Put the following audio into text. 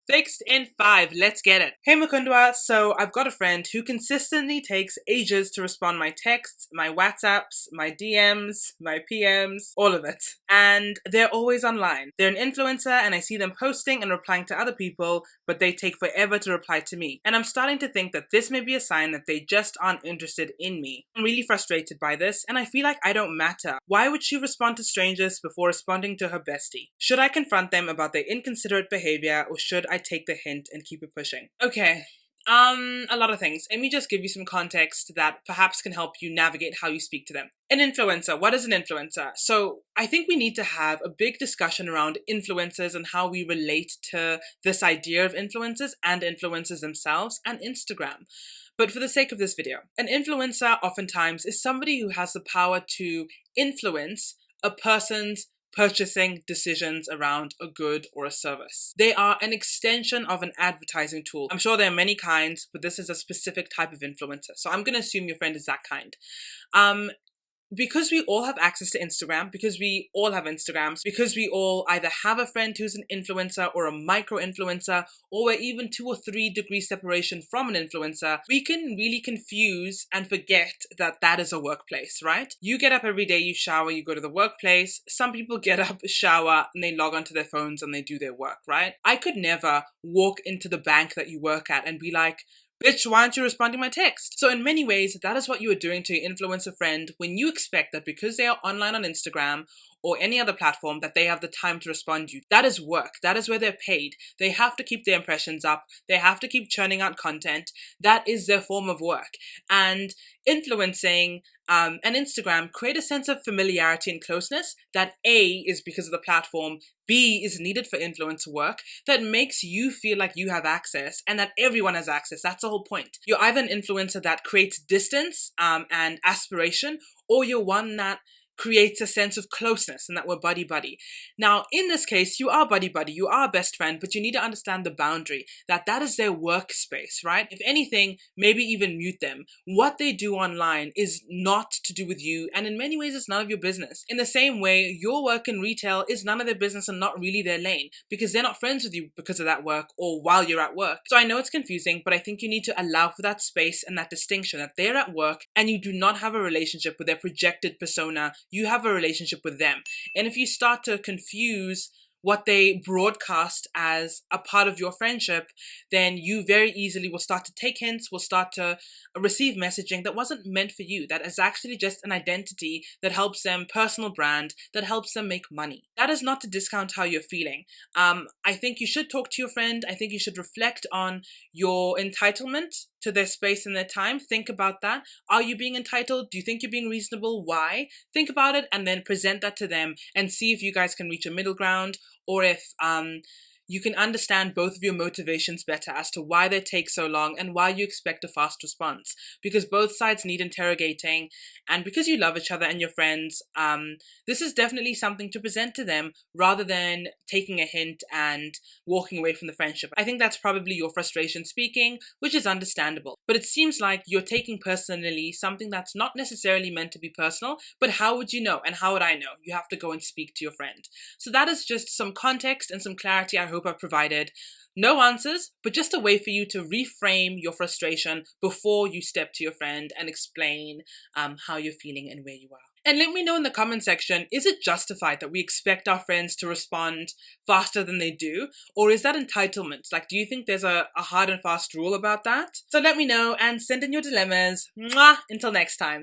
Fixed in 5, let's get it. Hey Mukundwa, so I've got a friend who consistently takes ages to respond my texts, my WhatsApps, my DMs, my PMs, all of it. And they're always online. They're an influencer and I see them posting and replying to other people, but they take forever to reply to me. And I'm starting to think that this may be a sign that they just aren't interested in me. I'm really frustrated by this and I feel like I don't matter. Why would she respond to strangers before responding to her bestie? Should I confront them about their inconsiderate behavior or should I take the hint and keep it pushing? Okay. A lot of things. Let me just give you some context that perhaps can help you navigate how you speak to them. An influencer. What is an influencer? So I think we need to have a big discussion around influencers and how we relate to this idea of influencers and influencers themselves and Instagram. But for the sake of this video, an influencer oftentimes is somebody who has the power to influence a person's purchasing decisions around a good or a service. They are an extension of an advertising tool. I'm sure there are many kinds, but this is a specific type of influencer. So I'm going to assume your friend is that kind. Because we all have access to Instagram, because we all have Instagrams, because we all either have a friend who's an influencer or a micro-influencer, or we're even 2 or 3 degrees separation from an influencer, we can really confuse and forget that that is a workplace, right? You get up every day, you shower, you go to the workplace. Some people get up, shower, and they log onto their phones and they do their work, right? I could never walk into the bank that you work at and be like, bitch, why aren't you responding my text? So in many ways, that is what you are doing to your influencer friend when you expect that because they are online on Instagram or any other platform that they have the time to respond to you. That is work. That is where they're paid. They have to keep their impressions up. They have to keep churning out content. That is their form of work. And influencing and Instagram create a sense of familiarity and closeness that A, is because of the platform, B, is needed for influencer work, that makes you feel like you have access and that everyone has access. That's the whole point. You're either an influencer that creates distance and aspiration, or you're one that creates a sense of closeness and that we're buddy-buddy. Now, in this case, you are buddy-buddy, you are a best friend, but you need to understand the boundary, that that is their workspace, right? If anything, maybe even mute them. What they do online is not to do with you, and in many ways, it's none of your business. In the same way, your work in retail is none of their business and not really their lane, because they're not friends with you because of that work or while you're at work. So I know it's confusing, but I think you need to allow for that space and that distinction, that they're at work and you do not have a relationship with their projected persona. You have a relationship with them. And if you start to confuse what they broadcast as a part of your friendship, then you very easily will start to take hints, will start to receive messaging that wasn't meant for you, that is actually just an identity that helps them personal brand, that helps them make money. That is not to discount how you're feeling. I think you should talk to your friend. I think you should reflect on your entitlement to their space and their time. Think about that. Are you being entitled? Do you think you're being reasonable? Why? Think about it and then present that to them and see if you guys can reach a middle ground, or if you can understand both of your motivations better as to why they take so long and why you expect a fast response. Because both sides need interrogating, and because you love each other and your friends, this is definitely something to present to them rather than taking a hint and walking away from the friendship. I think that's probably your frustration speaking, which is understandable. But it seems like you're taking personally something that's not necessarily meant to be personal, but how would you know? And how would I know? You have to go and speak to your friend. So that is just some context and some clarity I hope I've provided. No answers, but just a way for you to reframe your frustration before you step to your friend and explain how you're feeling and where you are. And let me know in the comment section, is it justified that we expect our friends to respond faster than they do? Or is that entitlement? Like, do you think there's a hard and fast rule about that? So let me know and send in your dilemmas. Mwah! Until next time.